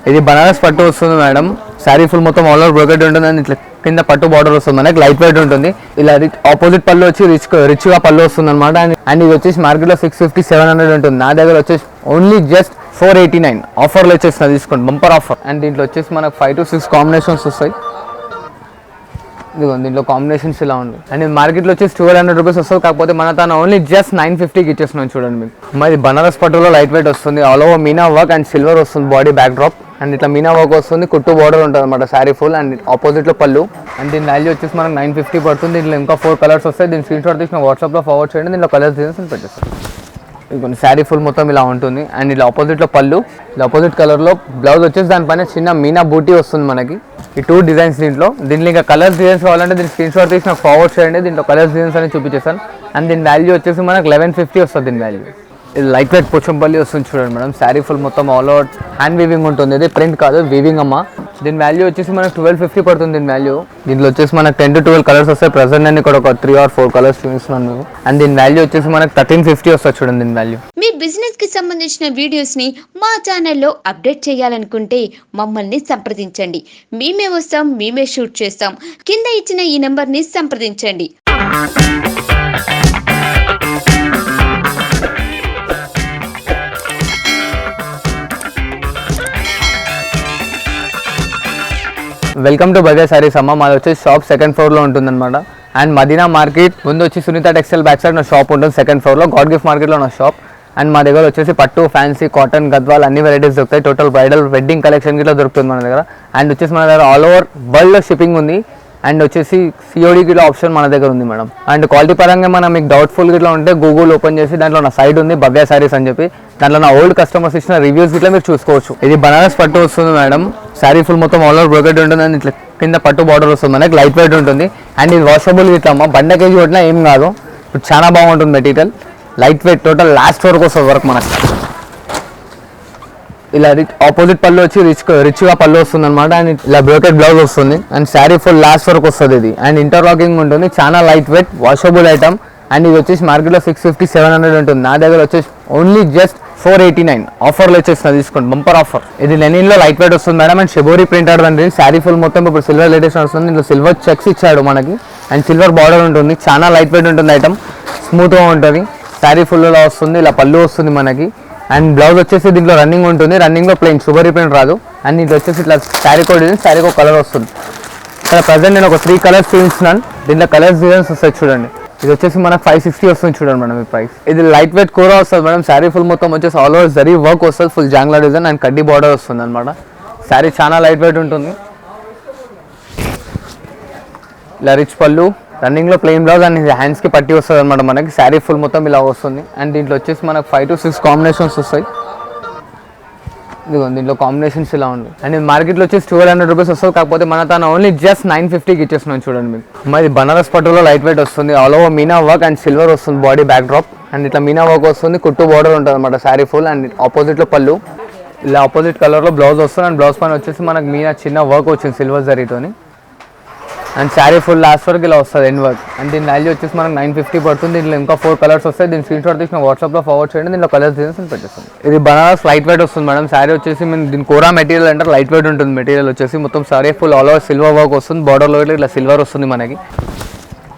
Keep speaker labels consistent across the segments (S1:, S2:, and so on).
S1: ఇది బనారస్ పట్టు వస్తుంది మేడం. శారీ ఫుల్ మొత్తం ఆల్ ఓవర్ బ్రోకెట్ ఉంటుంది అండ్ ఇట్లా కింద పట్టు బార్డర్ వస్తుంది మనకి, లైట్ వెయిట్ ఉంటుంది. ఇలా ఆపోజిట్ పళ్ళు వచ్చి రిచ్ గా పళ్ళు వస్తుంది అనమాట. అండ్ ఇది వచ్చేసి మార్కెట్ లో 650-700 ఉంటుంది. నా దగ్గర వచ్చేసి ఓన్లీ జస్ట్ 489 ఆఫర్లో వచ్చేసి తీసుకోండి, బంపర్ ఆఫర్. అండ్ దీంట్లో వచ్చేసి మనకు 5 to 6 కాంబినేషన్స్ వస్తాయి. ఇదిగోండి దీంట్లో కాంబినేషన్స్ ఇలా ఉంది. అండ్ మార్కెట్లో వచ్చేసి 1200 రూపీస్ వస్తుంది. కాకపోతే మన తన ఓన్లీ జస్ట్ 950కి ఇచ్చేస్తున్నాం చూడండి మీకు. మరి బనారస్ పట్టులో లైట్ వెయిట్ వస్తుంది, all over Meena work and silver వస్తుంది బాడీ బ్యాక్ డ్రాప్. అండ్ ఇట్లా మీనా వర్క్ వస్తుంది, కుట్టు బార్డర్ ఉంటుంది అనమాట శారీ ఫుల్. అండ్ ఆపోజిట్లో పళ్ళు. అండ్ దీని వాల్యూ వచ్చేసి మనకు 950 పడుతుంది. దీంట్లో ఇంకా 4 కలర్స్ వస్తాయి. దీని స్క్రీన్ షాట్ తీసిన వాట్సాప్లో ఫార్వర్డ్ చేయండి, దీంట్లో కలర్స్ డిజైన్స్ పెట్టేస్తాం. ఇది శారీ ఫుల్ మొత్తం ఇలా ఉంటుంది. అండ్ ఇలా ఆపోజిట్లో పళ్ళు, ఇలా ఆపోజిట్ కలర్లో బ్లౌజ్ వచ్చేసి దానిపైన చిన్న మీనా బూటీ వస్తుంది మనకి. ఈ 2 డిజైన్స్ దీంట్లో ఇంకా కలర్స్ డిజైన్స్ కావాలంటే దీని స్క్రీన్ షాట్ తీసి నాకు ఫార్వర్డ్ చేయండి, దీంట్లో కలర్స్ డిజైన్స్ అని చూపించేస్తాను. అండ్ దీని వాల్యూ వచ్చేసి మనకు 1150 వస్తుంది దీని వాల్యూ. ఇది లైట్ వెయిట్ పోచంపల్లి వస్తుంది చూడండి మేడం. శారీ ఫుల్ మొత్తం ఆల్ ఓవర్ హ్యాండ్ వీవింగ్ ఉంటుంది, ఇది ప్రింట్ కాదు వీవింగ్ అమ్మ. దీని వాల్యూ వచ్చేసి మనకు 1250 పడుతుంది దీని వాల్యూ. దీంట్లో వచ్చేసి మనకు 10 to 12 కలర్స్ వస్తాయి. ప్రెసెంట్ నేను ఇక్కడ ఒక 3 or 4 కలర్స్ చూపిస్తున్నాను మీకు. అండ్ దీని వాల్యూ వచ్చేసి మనకు 1350 వస్తుంది చూడండి దీని వాల్యూ.
S2: మీ బిజినెస్ కి సంబంధించిన వీడియోస్ ని మా ఛానల్లో అప్డేట్ చేయాలనుకుంటే మమ్మల్ని సంప్రదించండి. మేమే వస్తాం, మేమే షూట్ చేస్తాం. కింద ఇచ్చిన ఈ నెంబర్ ని సంప్రదించండి.
S1: వెల్కమ్ టు బజాజ్ సారీస్ అమ్మ. మాది వచ్చేసి షాప్ 2nd ఫ్లోర్లో ఉంటుంది అనమాట. అండ్ మదీనా మార్కెట్ ముందు వచ్చి సునీత టెక్స్టైల్ బ్యాక్ సైడ్ నా షాప్ ఉంటుంది 2nd ఫ్లోర్లో. గాడ్ గిఫ్ట్ మార్కెట్లో నా షాప్. అండ్ మా దగ్గర వచ్చేసి పట్టు, ఫ్యాన్సీ, కాటన్, గద్వాల్ అన్ని వెరైటీస్ దొరుకుతాయి. టోటల్ బ్రైడల్ వెడ్డింగ్ కలెక్షన్ గిట్లా దొరుకుతుంది మన దగ్గర. అండ్ వచ్చేసి మన దగ్గర ఆల్ ఓవర్ వరల్డ్లో షిప్పింగ్ ఉంది. అండ్ వచ్చేసి COD గిట్లా ఆప్షన్ మన దగ్గర ఉంది మేడం. అండ్ క్వాలిటీ పరంగా మనం మీకు డౌట్ఫుల్ గిట్లా ఉంటే గూగుల్ ఓపెన్ చేసి దాంట్లో నా సైట్ ఉంది భవ్య సారీస్ అని చెప్పి, దాంట్లో నా ఓల్డ్ కస్టమర్స్ ఇచ్చిన రివ్యూస్ గిట్లా మీరు చూసుకోవచ్చు. ఇది బనారస్ పట్టు వస్తుంది మేడం. శారీ ఫుల్ మొత్తం ఆల్ ఓవర్ బ్రోకెట్ ఉంటుంది అండ్ ఇట్లా కింద పట్టు బార్డర్ వస్తుంది మనకి, లైట్ వెయిట్ ఉంటుంది. అండ్ ఇది వాషబుల్ గిట్లా అమ్మ, బండ కేజీ కొట్టినా ఏం కాదు. ఇప్పుడు చాలా బాగుంటుంది material, light wait, total last వరకు వస్తుంది వర్క్ మనకి. ఇలా ఆపోజిట్ పళ్ళు వచ్చి రిచ్ గా పళ్ళు వస్తుంది అనమాట. అండ్ ఇలా బ్రోకెట్ బ్లౌజ్ వస్తుంది. అండ్ శారీ ఫుల్ లాస్ట్ వరకు వస్తుంది ఇది. అండ్ ఇంటర్లాకింగ్ ఉంటుంది, చాలా light weight washable item. And ఇది వచ్చేసి మార్కెట్లో 650-700 ఉంటుంది. నా దగ్గర వచ్చేసి ఓన్లీ జస్ట్ 489 ఆఫర్లో వచ్చేసిన తీసుకోండి, బంపర్ ఆఫర్. ఇది లెనిన్ లో లైట్ వెయిట్ వస్తుంది మేడం. అండ్ షెబోరీ ప్రింట్ అండి. శారీ ఫుల్ మొత్తం ఇప్పుడు సిల్వర్ లేటెస్ట్ వస్తుంది. ఇందులో సిల్వర్ చెక్స్ ఇచ్చాడు మనకి. అండ్ సిల్వర్ బార్డర్ ఉంటుంది, చాలా లైట్ వెయిట్ ఉంటుంది ఐటమ్, స్మూత్ గా ఉంటుంది. శారీ ఫుల్ లో వస్తుంది, ఇలా పళ్ళు వస్తుంది మనకి. అండ్ బ్లౌజ్ వచ్చేసి దీంట్లో రన్నింగ్ ఉంటుంది, రన్నింగ్ లో ప్లెయిన్ షుగరీ ప్రింట్ రాదు. అండ్ ఇది వచ్చేసి ఇట్లా శారీ కోడ్ డిజైన్, శారీకి ఒక కలర్ వస్తుంది. ఇక్కడ ప్రజెంట్ నేను ఒక 3 కలర్స్ చూపిస్తున్నాను, దీంట్లో కలర్స్ డిజైన్స్ వస్తాయి చూడండి. ఇది వచ్చేసి మనకు 560 వస్తుంది చూడండి మేడం ఈ ప్రైస్. ఇది లైట్ వెయిట్ కూర వస్తుంది మేడం. శారీ ఫుల్ మొత్తం వచ్చేసి ఆల్ ఓవర్ జరీ వర్క్ వస్తుంది, ఫుల్ జాంగ్లా డిజైన్ అండ్ కడ్డీ బార్డర్ వస్తుంది అనమాట. శారీ చాలా లైట్ వెయిట్ ఉంటుంది. ఇలా రిచ్ పళ్ళు, రన్నింగ్ లో ప్లెయిన్ బ్లౌజ్ అండ్ హ్యాండ్స్ కి పట్టి వస్తుంది అనమాట మనకి. శారీ ఫుల్ మొత్తం ఇలా వస్తుంది. అండ్ దీంట్లో వచ్చేసి మనకు 5 to 6 కాంబినేషన్స్ వస్తాయి. ఇదిగో దీంట్లో కాంబినేషన్స్ ఇలా ఉంది. అండ్ మార్కెట్లో వచ్చేసి 1200 రూపీస్ వస్తుంది. కాకపోతే మన తన ఓన్లీ జస్ట్ 950కి ఇచ్చేస్తున్నాం చూడండి మీకు. మరి బనారస్ పట్టులో లైట్ వెయిట్ వస్తుంది, all over Meena work and silver వస్తుంది బాడీ బ్యాక్ డ్రాప్. అండ్ ఇట్లా మీనా వర్క్ వస్తుంది, కుట్టు బార్డర్ ఉంటుంది అనమాట శారీ ఫుల్. అండ్ ఆపోజిట్లో పళ్ళు, ఇలా ఆపోజిట్ కలర్లో బ్లౌజ్ వస్తుంది. అండ్ బ్లౌజ్ పైన వచ్చేసి మనకు మీనా చిన్న వర్క్ వచ్చింది సిల్వర్ జరీతోని. అండ్ శారీ ఫుల్ లాస్ట్ వరకు ఇలా వస్తుంది ఎండ్ వర్క్. అండ్ దీని వాల్యూ వచ్చేసి మనకు 950 పడుతుంది. దీంట్లో ఇంకా 4 కలర్స్ వస్తాయి. దీని స్క్రీన్ షాట్ తీసిన వాట్సాప్లో ఫార్వర్డ్ చేయండి, దీంట్లో కలర్స్ డిజైన్స్ పెట్టేస్తుంది. ఇది బనారస్ లైట్ వెయిట్ వస్తుంది మేడం. శారీ వచ్చేసి దీని కోరా మెటీరియల్ అంటే లైట్ వెయిట్ ఉంటుంది మెటీరియల్ వచ్చేసి. మొత్తం sari full all over silver work వస్తుంది, బార్డర్లో ఇట్లా సిల్వర్ వస్తుంది మనకి.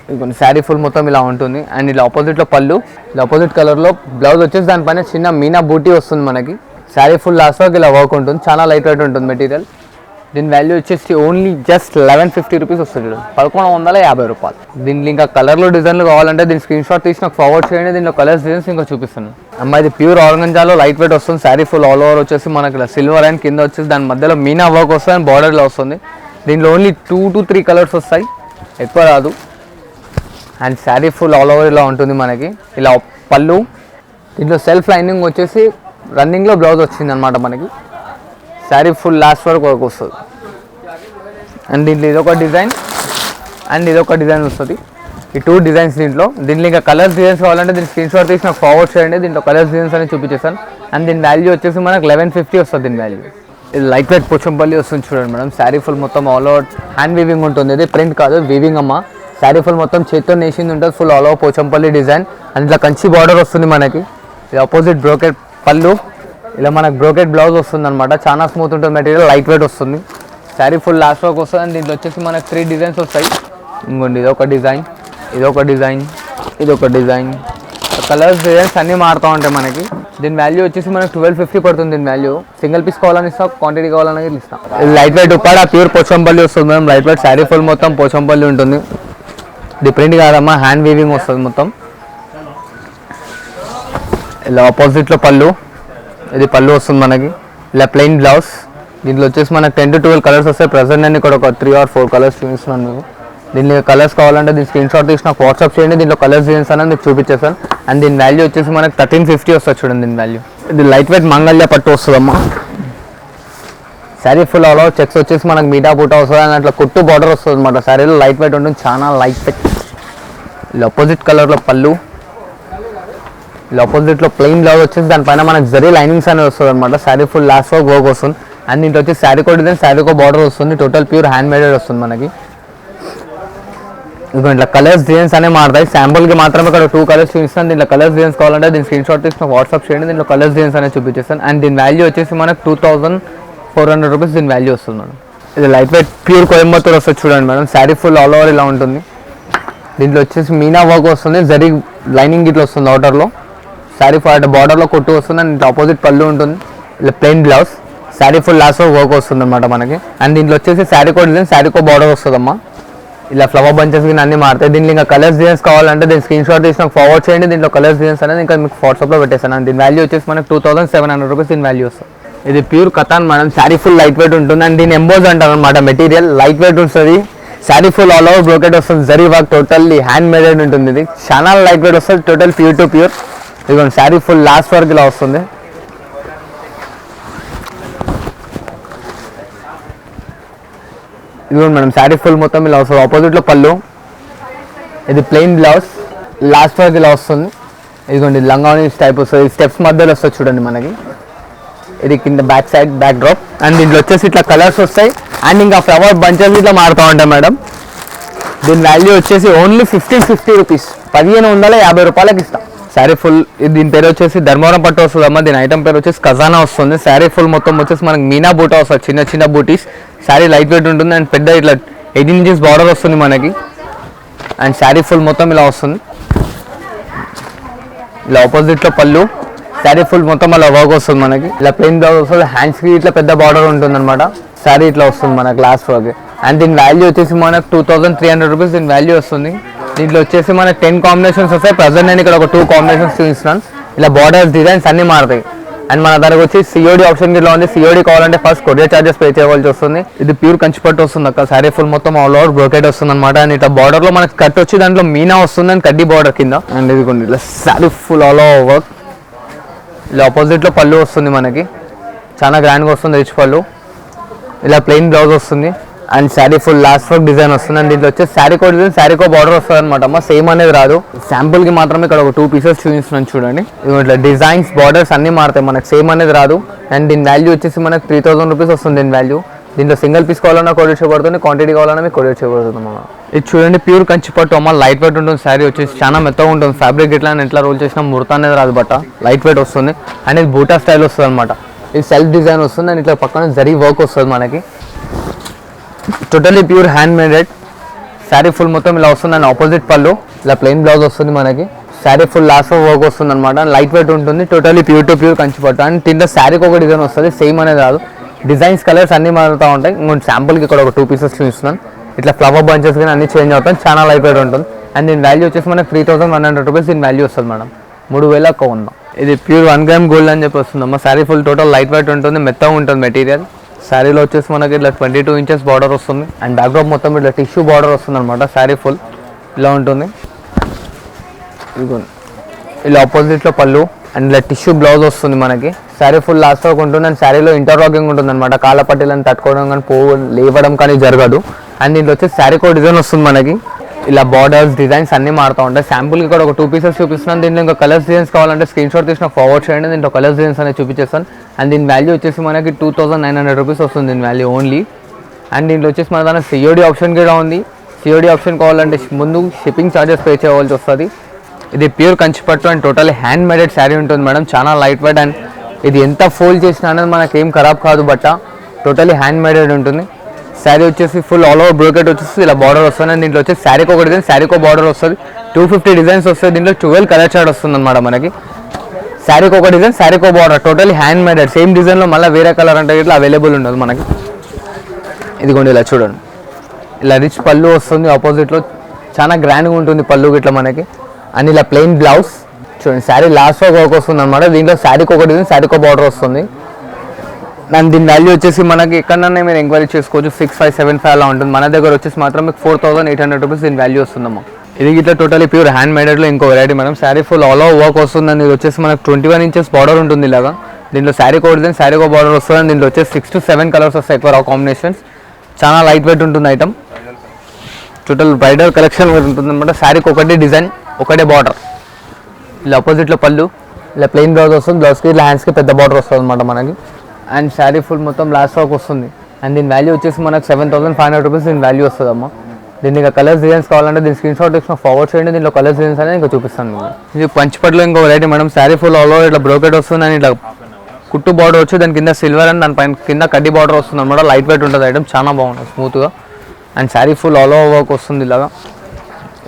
S1: ఇది కొన్ని శారీ ఫుల్ మొత్తం ఇలా ఉంటుంది. అండ్ ఇలా ఆపోజిట్లో పళ్ళు, ఇలా ఆపోజిట్ కలర్లో బ్లౌజ్ వచ్చేసి దానిపైన చిన్న మీనా బూటీ వస్తుంది మనకి. శారీ ఫుల్ లాస్ట్ వరకు ఇలా వర్క్ ఉంటుంది, చాలా లైట్ వెయిట్ ఉంటుంది మెటీరియల్. దీని వాల్యూ వచ్చేసి ఓన్లీ జస్ట్ 1150 రూపీస్ వస్తుంది, 1150 రూపాయలు. దీంట్లో ఇంకా కలర్లు డిజైన్లు కావాలంటే దీని స్క్రీన్ షాట్ తీసి నాకు ఫార్వర్డ్ చేయండి, దీంట్లో కలర్స్ డిజైన్స్ ఇంకా చూపిస్తాను. అమ్మ ఇది ప్యూర్ ఆర్గంజాలో లైట్ వెయిట్ వస్తుంది. శారీ ఫుల్ ఆల్ ఓవర్ వచ్చేసి మనకి ఇలా సిల్వర్ అండ్ కింద వచ్చేసి దాని మధ్యలో మీనా వర్క్ వస్తుంది అండ్ బార్డర్లో వస్తుంది. దీంట్లో ఓన్లీ 2 to 3 కలర్స్ వస్తాయి, ఎక్కువ రాదు. And sari full all over ఇలా ఉంటుంది మనకి. ఇలా పళ్ళు, దీంట్లో సెల్ఫ్ లైనింగ్ వచ్చేసి రన్నింగ్లో బ్లౌజ్ వచ్చింది అనమాట మనకి. శారీ ఫుల్ లాస్ట్ వరకు వర్క్ వస్తుంది. అండ్ దీంట్లో ఇదొక డిజైన్ అండ్ ఇదొక డిజైన్ వస్తుంది. ఈ 2 డిజైన్స్ దీంట్లో ఇంకా కలర్స్ డిజైన్స్ కావాలంటే దీని స్క్రీన్ షాట్ తీసి నాకు ఫార్వర్డ్ చేయండి, దీంట్లో కలర్స్ డిజైన్స్ అని చూపించేస్తాను. అండ్ దీని వాల్యూ వచ్చేసి మనకు 1150 వస్తుంది దీని వాల్యూ. ఇది లైట్ వెయిట్ పోచంపల్లి వస్తుంది చూడండి మేడం. శారీ ఫుల్ మొత్తం ఆల్ ఓవర్ హ్యాండ్ వీవింగ్ ఉంటుంది, ఇది ప్రింట్ కాదు వీవింగ్ అమ్మ. శారీ ఫుల్ మొత్తం చేతితో నేసింది ఉంటుంది, full all over Pochampally design. And ఇట్లా కంచి బార్డర్ వస్తుంది మనకి. ఇది ఆపోజిట్ బ్రోకెట్ పళ్ళు, ఇలా మనకు బ్రోకెట్ బ్లౌజ్ వస్తుంది అనమాట, చాలా స్మూత్ ఉంటుంది మెటీరియల్, లైట్ వెయిట్ వస్తుంది. శారీ ఫుల్ లాస్ట్ వర్క్ వస్తుంది అండ్ దీంట్లో వచ్చేసి మనకు 3 డిజైన్స్ వస్తాయి. ఇంకోండి ఇదొక డిజైన్, ఇదొక డిజైన్, ఇదొక డిజైన్, కలర్స్ డిజైన్స్ అన్నీ మారుతూ ఉంటాయి మనకి. దీని వాల్యూ వచ్చేసి మనకు 1250 పడుతుంది. దీని వాల్యూ సింగిల్ పీస్ కావాలని ఇస్తాం, క్వాంటిటీ కావాలని ఇస్తాం. Light weight Uppada pure Pochampally వస్తుంది madam. Light weight sari full మొత్తం పోచంపల్లి ఉంటుంది. ఇది ప్రింట్ కాదమ్మా, హ్యాండ్ వీవింగ్ వస్తుంది మొత్తం. ఇలా ఆపోజిట్లో పళ్ళు, ఇది పళ్ళు వస్తుంది మనకి. ఇలా ప్లెయిన్ బ్లౌజ్, దీంట్లో వచ్చేసి మనకు 10 to 12 కలర్స్ వస్తాయి. ప్రజెంట్ నేను ఇక్కడ ఒక 3 or 4 కలర్స్ చూపిస్తున్నాను మీకు. దీనిలో కలర్స్ కావాలంటే దీని స్క్రీన్ షాట్ తీసి నాకు వాట్సాప్ చేయండి. దీంట్లో కలర్స్ డిజైన్స్ అనేది మీకు చూపించేస్తాను. అండ్ దీని వాల్యూ వచ్చేసి మనకు 1350 వస్తుంది చూడండి దీని వాల్యూ. ఇది లైట్ వెయిట్ మంగళ్య పట్టు వస్తుందమ్మా. Sari full all over checks వచ్చేసి మనకు మీటా బూటా వస్తుంది అండ్ అట్లా కుట్టు బార్డర్ వస్తుంది అనమాట. శారీలో లైట్ వెయిట్ ఉంటుంది, చాలా లైట్ వెయిట్. ఇలా ఆపోజిట్ కలర్లో పళ్ళు, ఇలా ఆపోజిట్లో ప్లెయిన్ బ్లౌజ్ వచ్చేసి దానిపైన మనకు జరీ లైనింగ్స్ అనేది వస్తుంది అనమాట. శారీ ఫుల్ లాస్ట్ వర్క్ వస్తుంది అండ్ దీంట్లో వచ్చి శారీకో డిజైన్, శారీకో బార్డర్ వస్తుంది. టోటల్ ప్యూర్ హ్యాండ్ మేడెడ్ వస్తుంది మనకి. ఇక ఇట్లా కలర్స్ డిజైన్స్ అనేవి మారుతాయి. శాంపుల్కి మాత్రమే ఇక్కడ 2 కలర్స్ చూపిస్తాను. దీంట్లో కలర్స్ డిజైన్స్ కావాలంటే దీని స్క్రీన్ షాట్ తీసి వాట్సాప్ చేయండి. దీంట్లో కలర్స్ డిజైన్స్ అనేది చూపించేస్తాను. అండ్ దీని వాల్యూ వచ్చేసి మనకు 2400 రూపీస్ దీని వాల్యూ వస్తుంది మేడం. ఇది లైట్ వెయిట్ ప్యూర్ కోయంబత్తూర్ వస్తుంది చూడండి madam. Sari full all over ఇలా ఉంటుంది. దీంట్లో వచ్చేసి మీనా వర్క్ వస్తుంది, జరీ లైనింగ్ ఇట్లా వస్తుంది అవుటర్లో. శారీ ఫుల్ బార్డర్లో కొట్టు వస్తుంది అండ్ ఆపోజిట్ పళ్ళు ఉంటుంది. ఇలా plain blouse, sari full last work వస్తుంది అనమాట మనకి. అండ్ దీంట్లో వచ్చేసి శారీకో డిజైన్, శారీకో బార్డర్ వస్తుందమ్మా. ఇలా ఫ్లవర్ బంచెస్ కింద అన్ని మారుతాయి. దీంట్లో ఇంకా కలర్స్ డిజైన్స్ కావాలంటే దీని స్క్రీన్ షాట్ తీసి నాకు ఫార్వర్డ్ చేయండి. దీంట్లో కలర్స్ డిజైన్స్ అనేది ఇంకా మీకు వాట్సాప్లో పెట్టేస్తాను. దీని వాల్యూ వచ్చేసి మనకు 2700 రూపీస్ దీని వాల్యూ వస్తుంది. ఇది ప్యూర్ కథాన్ madam. Sari full light weight ఉంటుంది అండ్ దీని ఎంబోజ్ అంటారు అనమాట. మెటీరియల్ లైట్ వెయిట్ వస్తుంది. Sari full all over brocade వస్తుంది, zari work totally hand maded ఉంటుంది. ఇది చాలా లైట్ వెయిట్ వస్తుంది, టోటల్ ప్యూర్ టు ప్యూర్. ఇదిగోండి శారీ ఫుల్ లాస్ట్ వర్క్ ఇలా వస్తుంది. ఇదిగోండి మేడం శారీ ఫుల్ మొత్తం ఇలా వస్తుంది. ఆపోజిట్లో పళ్ళు, ఇది ప్లెయిన్ బ్లౌజ్, లాస్ట్ వర్క్ ఇలా వస్తుంది. ఇదిగోండి లంగావని టైప్ వస్తుంది, స్టెప్స్ మధ్యలో వస్తుంది చూడండి మనకి. ఇది కింద back side back drop and దీంట్లో వచ్చేసి ఇట్లా కలర్స్ వస్తాయి అండ్ ఇంకా ఫ్లవర్ బంచెస్ ఇట్లా మారుతూ ఉంటాయి మేడం. దీని వాల్యూ వచ్చేసి ఓన్లీ 1550 రూపీస్, 1550 రూపాయలకి ఇస్తాం. శారీ ఫుల్, దీని పేరు వచ్చేసి ధర్మవరం పట్టు వస్తుందమ్మా. దీని ఐటమ్ పేరు వచ్చేసి ఖజానా వస్తుంది. శారీ ఫుల్ మొత్తం వచ్చేసి మనకి మీనా బూటా వస్తుంది, చిన్న చిన్న బూటీస్. శారీ లైట్ వెయిట్ ఉంటుంది అండ్ పెద్ద ఇట్లా 18 ఇంచెస్ బార్డర్ వస్తుంది మనకి. అండ్ శారీ ఫుల్ మొత్తం ఇలా వస్తుంది. ఇలా ఆపోజిట్లో పళ్ళు, శారీ ఫుల్ మొత్తం అలా వర్క్ వస్తుంది మనకి. ఇలా ప్లెయిన్ బ్లౌజ్ వస్తుంది, హ్యాండ్స్కి ఇట్లా పెద్ద బార్డర్ ఉంటుంది అనమాట. శారీ ఇట్లా వస్తుంది మనకి లాస్ట్ వర్క్. అండ్ దీని వాల్యూ వచ్చేసి మనకు 2300 రూపీస్ దీని వాల్యూ వస్తుంది. దీంట్లో వచ్చేసి మనకి 10 కాంబినేషన్స్ వస్తాయి. ప్రజెంట్ నేను ఇక్కడ ఒక 2 కాంబినేషన్స్ చూపిస్తున్నాను. ఇలా బార్డర్స్ డిజైన్స్ అన్ని మారుతాయి. అండ్ మన దగ్గర వచ్చి సిఓడి ఆప్షన్ ఇట్లా ఉంది. సిఓడి కావాలంటే ఫస్ట్ కొరియర్ చార్జెస్ పే చేయవలసి వస్తుంది. ఇది ప్యూర్ కంచిపట్టు వస్తుంది అక్క. శారీ ఫుల్ మొత్తం ఆల్ ఓవర్ బ్రోకెట్ వస్తుంది అనమాట. అండ్ ఇట్లా బార్డర్లో మనకి కట్ వచ్చి దాంట్లో మీనా వస్తుంది అండ్ కడ్డీ బార్డర్ కింద. అండ్ ఇది కొన్ని ఇట్లా sari full all over work. ఇలా ఆపోజిట్లో పళ్ళు వస్తుంది మనకి, చాలా గ్రాండ్గా వస్తుంది రిచ్ పళ్ళు. ఇలా ప్లెయిన్ బ్లౌజ్ వస్తుంది and sari full last work design వస్తుంది. అండ్ దీంట్లో వచ్చేసి శారీకో డిజైన్, శారీకో బార్డర్ వస్తుంది అనమాట అమ్మ. సేమ్ అనేది రాదు. శాంపుల్కి మాత్రమే ఇక్కడ ఒక 2 పీసెస్ చూపిస్తున్నాను చూడండి. ఇట్లా డిజైన్స్ బార్డర్స్ అన్నీ మారుతాయి మనకి, సేమ్ అనేది రాదు. అండ్ దీని వాల్యూ వచ్చేసి మనకి 3000 రూపీస్ వస్తుంది దీని వాల్యూ. దీంట్లో సింగిల్ పీస్ కావాలన్నా కొరియర్ చేయబడుతుంది, క్వాంటిటీ కావాలన్నా మీకు కొరియర్ చేయబడుతుంది అమ్మ. ఇది చూడండి ప్యూర్ కంచిపట్టు అమ్మ. లైట్ వెయిట్ ఉంటుంది. శారీ వచ్చేసి చాలా మెత్తగా ఉంటుంది. ఫ్యాబ్రిక్ ఇట్లా ఎట్లా రోల్ చేసినా ముడత అనేది రాదు, బట్ట లైట్ వెయిట్ వస్తుంది. అండ్ ఇది బూటా స్టైల్ వస్తుంది అనమాట. ఇది సెల్ఫ్ డిజైన్ వస్తుంది అండ్ ఇట్లా పక్కన జరీ వర్క్ వస్తుంది మనకి. Totally pure hand మేడెడ్. Sari full మొత్తం ఇలా వస్తుంది అండ్ ఆపోజిట్ పళ్ళు, ఇలా ప్లెయిన్ బ్లౌజ్ వస్తుంది మనకి. శారీ ఫుల్ లాస్ట్ వర్క్ వస్తుంది అనమాట. లైట్ వెయిట్ ఉంటుంది, totally pure to pure Kanchipattu. And దీంట్లో శారీకి ఒక డిజైన్ వస్తుంది, సేమ్ అనేది రాదు. డిజైన్స్ కలర్స్ అన్నీ మారుతూ ఉంటాయి. ఇంకొంచెం శాంపుల్కి ఇక్కడ ఒక 2 పీసెస్ చూపిస్తున్నాను. ఇట్లా ఫ్లవర్ బంచెస్ కానీ అన్ని చేంజ్ అవుతాయి, చాలా లైట్ వెయిట్ ఉంటుంది. అండ్ దీని వాల్యూ వచ్చేసి మనకి 3100 రూపీస్ దీని వాల్యూ వస్తుంది మేడం. 3100. ఇది ప్యూర్ 1 గ్రామ్ గోల్డ్ అని చెప్పి వస్తుందమ్మా. Sari full total light weight ఉంటుంది, మెత్తగా ఉంటుంది మెటీరియల్. శారీలో వచ్చేసి మనకి ఇట్లా 22 ఇంచెస్ బార్డర్ వస్తుంది అండ్ బ్యాక్ డ్రాప్ మొత్తం ఇట్లా టిష్యూ బార్డర్ వస్తుంది అనమాట. శారీ ఫుల్ ఇలా ఉంటుంది. ఇలా ఆపోజిట్లో పళ్ళు అండ్ ఇలా టిష్యూ బ్లౌజ్ వస్తుంది మనకి. శారీ ఫుల్ లాస్ట్ వరకు ఉంటుంది అండ్ శారీలో ఇంటర్లాకింగ్ ఉంటుంది అనమాట. కాళ్ళ పట్టీలను తట్టుకోవడం కానీ లేవడం కానీ జరగదు. అండ్ దీంట్లో వచ్చేసి శారీకో డిజైన్ వస్తుంది మనకి. ఇలా బార్డర్స్ డిజైన్స్ అన్నీ మారుతూ ఉంటాయి. శాంపుల్కి ఇక్కడ ఒక 2 పీసెస్ చూపిస్తున్నాను. దీంట్లో ఇంకా కలర్స్ డిజైన్స్ కావాలంటే స్క్రీన్ షాట్ తీసిన ఫార్వర్డ్ చేయండి. దీంట్లో కలర్స్ డిజైన్స్ అనేది చూపించేస్తాను. అండ్ దీని వాల్యూ వచ్చేసి మనకి 2900 రూపీస్ వస్తుంది దీని వాల్యూ ఓన్లీ. అండ్ దీంట్లో వచ్చేసి మన దాని సిఓడి ఆప్షన్ కూడా ఉంది. సిఓడి ఆప్షన్ కావాలంటే ముందు షిప్పింగ్ ఛార్జెస్ పే చేయవలసి వస్తుంది. ఇది pure Kanchipattu and total hand మేడెడ్ sari ఉంటుంది మేడం. చాలా లైట్ వెయిట్ అండ్ ఇది ఎంత ఫోల్డ్ చేసినా అనేది మనకేం ఖరాబ్ కాదు, బట్ట టోటలీ హ్యాండ్ మేడెడ్ ఉంటుంది. శారీ వచ్చేసి ఫుల్ ఆల్ ఓవర్ బ్రోకెట్ వచ్చేసి ఇలా బార్డర్ వస్తుంది. అండ్ దీంట్లో వచ్చేసి శారీకి ఒక డిజైన్, శారీకి ఒక బార్డర్ వస్తుంది. 250 డిజైన్స్ వస్తాయి. దీంట్లో 12 కలర్ చార్ట్ వస్తుంది అనమాట మనకి. శారీకి ఒక డిజైన్, శారీకి ఒక బార్డర్, టోటలీ హ్యాండ్ మేడెడ్. సేమ్ డిజైన్లో మళ్ళీ వేరే కలర్ అంటే ఇట్లా అవైలబుల్ ఉండదు మనకి. ఇదిగోండి ఇలా చూడండి, ఇలా రిచ్ పళ్ళు వస్తుంది. ఆపోజిట్లో చాలా గ్రాండ్గా ఉంటుంది పళ్ళు ఇట్లా మనకి. అండ్ ఇలా ప్లెయిన్ బ్లౌజ్ చూడండి. శారీ లాస్ట్ వర్క్ వస్తుంది అనమాట. దీంట్లో శారీకి ఒక డిజైన్, శారీకి ఒక బార్డర్ వస్తుంది. అండ్ దీని వాల్యూ వచ్చేసి మనకి ఎక్కడన్నా మీరు ఎంక్వైరీ చేసుకోవచ్చు. 6575 అలా ఉంటుంది. మన దగ్గర వచ్చేసి మాత్రం మీకు 4800 రూపీస్ దీని వాల్యూ వస్తుందమ్మా. ఇది ఇట్లా టోటలీ ప్యూర్ హ్యాండ్ మేడెడ్లో ఇంకో variety madam. Sari full all over work వస్తుంది. అండ్ ఇది వచ్చేసి మనకు 21 ఇంచెస్ బార్డర్ ఉంటుంది ఇలాగా. దీంట్లో శారీ ఒక డిజైన్, శారీ ఒక బార్డర్ వస్తుంది. అండ్ దీంట్లో వచ్చేసి 6 to 7 కలర్స్ వస్తాయి ఎక్కువ కాంబినేషన్స్. చాలా లైట్ వెయిట్ ఉంటుంది ఐటమ్. టోటల్ బ్రైడల్ కలెక్షన్ ఉంటుంది అనమాట. శారీకి ఒకటి డిజైన్, ఒకటే బార్డర్. ఇలా ఆపోజిట్లో పళ్ళు, ఇలా ప్లెయిన్ బ్లౌజ్ వస్తుంది. బ్లౌజ్కి ఇలా హ్యాండ్స్కి పెద్ద బార్డర్ వస్తుంది అనమాట మనకి. అండ్ శారీ ఫుల్ మొత్తం లాస్ట్ వర్క్ వస్తుంది. అండ్ దీని వాల్యూ వచ్చేసి మనకు 7500 రూపీస్ దీని వాల్యూ వస్తుంది అమ్మ. దీనికి ఇంకా కలర్స్ డిజైన్స్ కావాలంటే దీని స్క్రీన్ షాట్ తీసుకుని ఫార్వర్డ్ చేయండి. దీంట్లో కలర్స్ డిజైన్స్ అనేది ఇంకా చూపిస్తాను మీకు. ఇది పంచిపట్లో ఇంకో variety madam. Sari full all over ఇట్లా బ్రోకెట్ వస్తుంది. అండ్ ఇట్లా కుట్టు బార్డర్ వచ్చి దాని కింద సిల్వర్ అండ్ దాని పైన కింద కడ్డీ బార్డర్ వస్తుంది అనమాట. లైట్ వెయిట్ ఉంటుంది ఐటమ్, చాలా బాగుంటుంది స్మూత్గా. And sari full all over work వస్తుంది ఇలాగా.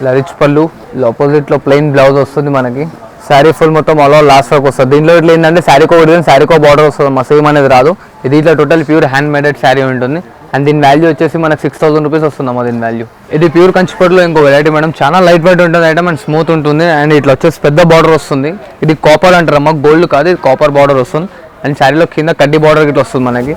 S1: ఇలా రిచ్ పళ్ళు, ఇలా ఆపోజిట్లో ప్లెయిన్ బ్లౌజ్ వస్తుంది మనకి. శారీ ఫుల్ మొత్తం ఆల్ ఓవర్ లాస్ట్ వర్క్ వస్తుంది. దీంట్లో ఇట్లా ఏంటంటే శారీకో డిజైన్, శారీకో బార్డర్ వస్తుంది. మా సేమ్ అనేది రాదు. ఇది ఇట్లా టోటల్ ప్యూర్ హ్యాండ్ మేడెడ్ శారీ ఉంటుంది. అండ్ దీని వాల్యూ వచ్చేసి మనకు 6000 రూపీస్ వస్తుందమ్మా దీని వాల్యూ. ఇది ప్యూర్ కంచిపట్లో ఇంకో వెరైటీ మేడం. చాలా లైట్ వెయిట్ ఉంటుంది ఐటమ్ అండ్ స్మూత్ ఉంటుంది. అండ్ ఇట్లా వచ్చేసి పెద్ద బార్డర్ వస్తుంది. ఇది కాపర్ అంటారమ్మా, గోల్డ్ కాదు, ఇది కాపర్ బార్డర్ వస్తుంది. అండ్ శారీలో కింద కడ్డీ బార్డర్ ఇట్లా వస్తుంది మనకి.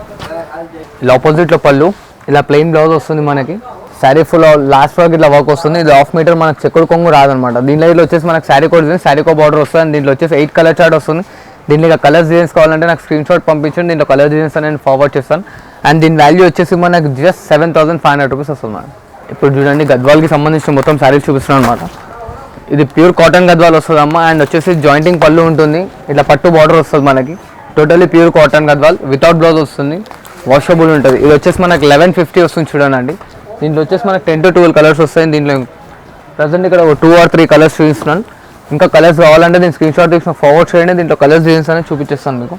S1: ఇలా ఆపోజిట్లో పళ్ళు, ఇలా ప్లెయిన్ బ్లౌజ్ వస్తుంది మనకి. శారీ ఫుల్ లాస్ట్ వర్క్ ఇట్లా వర్క్ వస్తుంది. ఇది 1/2 మీటర్ మనకు చెక్కుడు కొంగు రాదనమాట. దీంట్లో ఇట్లా వచ్చేసి మనకు శారీ కోడ్ డిజైన్, శారీ కో బార్డర్ వస్తుంది. అండ్ దీంట్లో వచ్చేసి 8 కలర్ చార్ట్ వస్తుంది. దీంట్లో ఇక కలర్స్ డిజైన్స్ కావాలంటే నాకు స్క్రీన్ షాట్ పంపించండి. దీంట్లో కలర్ డిజైన్స్ నేను ఫార్వర్డ్ చేస్తాను. అండ్ దీని వాల్యూ వచ్చేసి మనకు జస్ట్ 7500 రూపీస్ వస్తుంది మేడం. ఇప్పుడు చూడండి గద్వాల్కి సంబంధించిన మొత్తం శారీస్ చూపిస్తున్నాను అనమాట. ఇది ప్యూర్ కాటన్ గద్వాల్ వస్తుంది అమ్మ. అండ్ వచ్చేసి జాయింటింగ్ పళ్ళు ఉంటుంది. ఇట్లా పట్టు బార్డర్ వస్తుంది మనకి. Totally pure cotton Gadwal without blouse వస్తుంది. వాషబుల్ ఉంటుంది. ఇది వచ్చేసి మనకు 1150 వస్తుంది చూడండి. దీంట్లో వచ్చేసి మనకు 10 to 12 కలర్స్ వస్తాయి. దీంట్లో ప్రజెంట్ ఇక్కడ 2 or 3 కలర్స్ చూపిస్తున్నాను. ఇంకా కలర్స్ కావాలంటే నేను స్క్రీన్ షాట్ తీసుకుని ఫార్వర్డ్ చేయండి. దీంట్లో కలర్స్ డిజైన్స్ అనేది చూపించేస్తాను మీకు.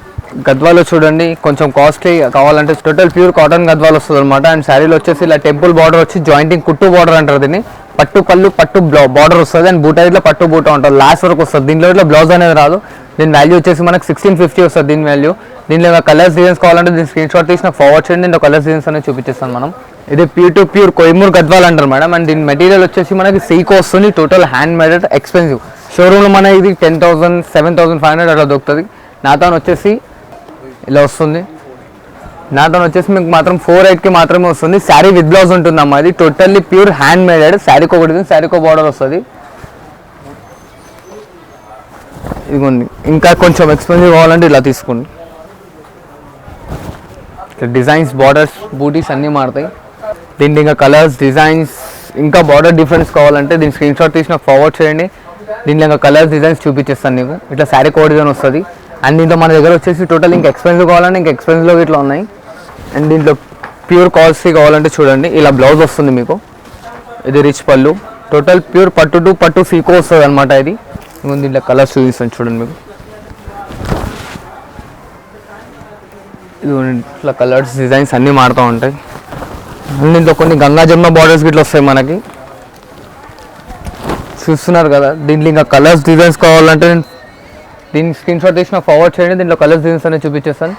S1: గద్వాలో చూడండి కొంచెం కాస్ట్లీ కావాలంటే టోటల్ ప్యూర్ కాటన్ గద్వాల్ వస్తుంది అనమాట. అండ్ శారీలో వచ్చేసి ఇలా టెంపుల్ బార్డర్ వచ్చి జాయింటింగ్ కుట్టు బార్డర్ అంటారు దీన్ని. పట్టు పళ్ళు పట్టు బార్డర్ వస్తుంది. అండ్ బూటా ఇట్లా పట్టు బూటా ఉంటుంది, లాస్ట్ వరకు వస్తుంది. దీంట్లో ఇట్లా బ్లౌజ్ అనేది రాదు. దీని వాల్యూ వచ్చేసి మనకు 1650 వస్తుంది దీని వాల్యూ. దీనిలో కలర్స్ డిజైన్స్ కావాలంటే దీని స్క్రీన్ షాట్ తీసి నాకు ఫార్వర్డ్ చేయండి. దీంట్లో కలర్స్ డిజైన్స్ అనేది చూపించేస్తాను మనం. ఇది ప్యూర్ టు ప్యూర్ కొయిమూర్ గద్వాల్ అంటారు మేడం. అండ్ దీని మెటీరియల్ వచ్చేసి మనకి సీకో వస్తుంది. Total hand maded, expensive. షోరూమ్లో మన ఇది 10,000 7,500 అట్లా దొరుకుతుంది. నాతో వచ్చేసి ఇలా వస్తుంది. నాతో వచ్చేసి మీకు మాత్రం 4800 మాత్రమే వస్తుంది. శారీ విత్ బ్లౌజ్ ఉంటుందమ్మా. ఇది టోటల్లీ ప్యూర్ హ్యాండ్ మేడెడ్. శారీకి ఒకటి, శారీకి బార్డర్ వస్తుంది. ఇదిగోండి. ఇంకా కొంచెం ఎక్స్పెన్సివ్ కావాలంటే ఇలా తీసుకోండి. డిజైన్స్, బార్డర్స్, బూటీస్ అన్నీ మారుతాయి. దీంట్లో ఇంకా కలర్స్, డిజైన్స్, ఇంకా బార్డర్ డిఫరెన్స్ కావాలంటే దీని స్క్రీన్ షాట్ తీసి నాకు ఫార్వర్డ్ చేయండి. దీంట్లో ఇంకా కలర్స్, డిజైన్స్ చూపించేస్తాను నీకు. ఇట్లా శారీ కోడ్ డిజైన్ వస్తుంది. అండ్ దీంట్లో మన దగ్గర వచ్చేసి టోటల్ ఇంకా ఎక్స్పెన్సివ్ కావాలంటే ఇంకా ఎక్స్పెన్సివ్లో ఇట్లా ఉన్నాయి. అండ్ దీంట్లో ప్యూర్ కాస్ట్లీ కావాలంటే చూడండి ఇలా బ్లౌజ్ వస్తుంది మీకు. ఇది రిచ్ పళ్ళు, టోటల్ ప్యూర్ పట్టు టు పట్టు సీకో వస్తుంది అనమాట. ఇది దీంట్లో కలర్స్ చూపిస్తాను చూడండి మీకు. ఇది ఇట్లా కలర్స్, డిజైన్స్ అన్నీ మారుతూ ఉంటాయి. అండ్ దీంట్లో కొన్ని గంగా జమున బార్డర్స్ ఇట్లా వస్తాయి మనకి, చూస్తున్నారు కదా. దీంట్లో ఇంకా కలర్స్, డిజైన్స్ కావాలంటే దీని స్క్రీన్ షాట్ తీసి నాకు ఫార్వర్డ్ చేయండి. దీంట్లో కలర్స్, డిజైన్స్ అనేది చూపించేస్తాను.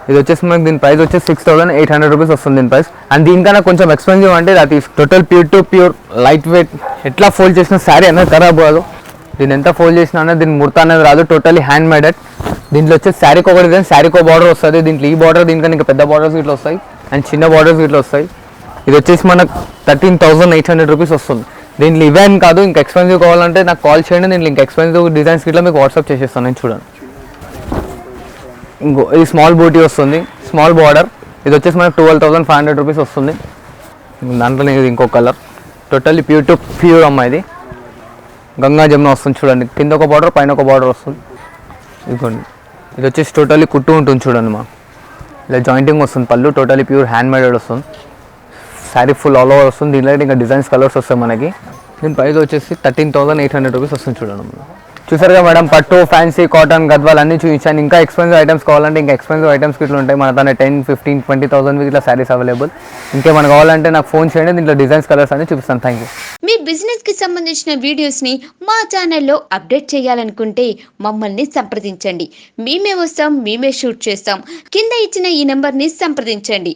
S1: ఇది వచ్చేసి మనకి దీని ప్రైస్ వచ్చేసి 6800 రూపీస్ వస్తుంది దీని ప్రైస్. అండ్ దీనికన్నా కొంచెం ఎక్స్పెన్సివ్ అంటే అది total pure to pure light weight. ఎట్లా ఫోల్డ్ చేసిన శారీ అనేది ఖరాబ్ కాదు. దీన్ని ఎంత ఫోల్డ్ చేసినా అనేది దీని ముడత అనేది రాదు. Totally hand మేడెడ్. దీంట్లో వచ్చేసి శారీకి ఒక డిజైన్, శారీకి ఒక బార్డర్ వస్తుంది. దీంట్లో ఈ బార్డర్ దీనికన్నా ఇంకా పెద్ద బార్డర్స్ ఇట్లా వస్తాయి. అండ్ చిన్న బార్డర్స్ ఇట్లా వస్తాయి. ఇది వచ్చేసి మనకు 13,800 రూపీస్ వస్తుంది. దీంట్లో ఇవే అని కాదు, ఇంకా ఎక్స్పెన్సివ్ కావాలంటే నాకు కాల్ చేయండి. దీంట్లో ఇంకా ఎక్స్పెన్సివ్ డిజైన్స్ ఇట్లా మీకు వాట్సాప్ చేసేస్తాను నేను. చూడండి ఇంకో ఇది స్మాల్ బూటీ వస్తుంది, స్మాల్ బార్డర్. ఇది వచ్చేసి మనకు 12,500 రూపీస్ వస్తుంది. దాంట్లో ఇది ఇంకో colour. Totally pure to pure అమ్మ. ఇది గంగా జమున వస్తుంది చూడండి. కింద ఒక బార్డర్, పైన ఒక బార్డర్ వస్తుంది. ఇదిగోండి. ఇది వచ్చేసి టోటల్లీ కుట్టు ఉంటుంది చూడండి మా. ఇలా జాయింటింగ్ వస్తుంది పళ్ళు. టోటల్లీ ప్యూర్ హ్యాండ్ మేడెడ్ వస్తుంది. శారీ ఫుల్ ఆల్ ఓవర్ వస్తుంది. దీనిలో ఇంకా డిజైన్స్, కలర్స్ వస్తాయి మనకి. దీని ప్రైస్ వచ్చేసి 13,800 రూపీస్ వస్తుంది చూడండి. చూసారుగా మేడం, పట్టు, ఫ్యాన్సీ, కాటన్, గద్వాల్ అన్ని చూపించాను. ఇంకా ఎక్స్పెన్సివ్ ఐటమ్స్ కావాలంటే ఇంకా ఎక్స్పెన్సివ్ ఐటమ్స్ ఇట్లా ఉంటాయి మన తన 10, 15, 20,000 ఇట్లా శారీస్ అవైలబుల్. ఇంకేమైనా కావాలంటే నాకు ఫోన్ చేయండి, దీంట్లో డిజైన్స్, కలర్స్ అన్ని చూపిస్తాను. Thank you.
S2: మీ బిజినెస్ కి సంబంధించిన వీడియోస్ ని మా ఛానల్లో అప్డేట్ చేయాలనుకుంటే మమ్మల్ని సంప్రదించండి. మేమే వస్తాం, మేమే షూట్ చేస్తాం. కింద ఇచ్చిన ఈ నెంబర్ ని సంప్రదించండి.